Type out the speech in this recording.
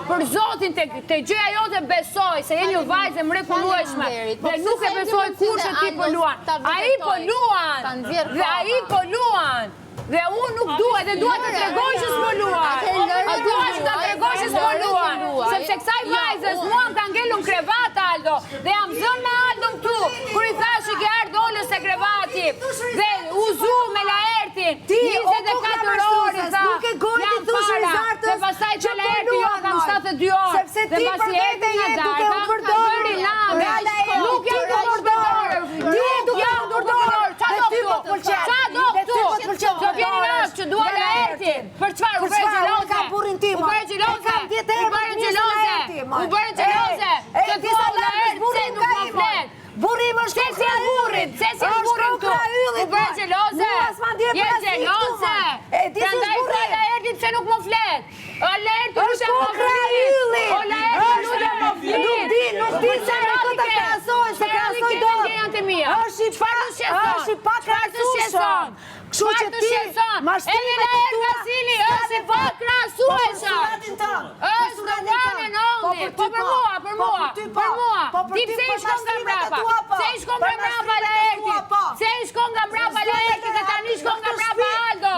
për Zotin të gjëja jote besoj, se jeni një vajzë e mrekullueshme, dhe nuk e besoj kurse ti po luan. Ai po luan, dhe ai po luan. Dhe unë nuk duhet, dhe duhet të tregoj që s'po luan. Duhet të tregoj që s'po luan. Sepse kësaj vajzës mua më ka ngellur në krevat, Aldo, dhe jam zënë me Aldo këtu, kur i thash që ke ardhur dolës se krevati, dhe u zu me Laertin, 24 orë, jam para, dhe pasaj që Laerti jo kam 72 orë, dhe pasi erti nga darka, bëri lame, nuk jam të përdorë, nuk jam të përdorë, qa do këtu, që vjeni nështë që dua Laertin, për qëfar, u bërë gjeloze, u bërë gjeloze, që thua Laert se nuk më flet. Burim është kokra yllit. Se si burim tu. U bërë gjeloze. Je gjeloze. Prandaj thua Laertit se nuk më flet. Laerti nuk e më flit. O Laerti nuk e më flit. Nuk di se me këta krasoj, se krasoj do. Është i pak krasushon. Kështu që ti, mashtrimet të tua, është i pak krasueshon. Është the one and only. Po për mua. Ti pse i shkon nga mbrapa? Pse i shkon nga mbrapa Laertit? Pse i shkon nga mbrapa Laertit dhe tani shkon nga mbrapa Aldo?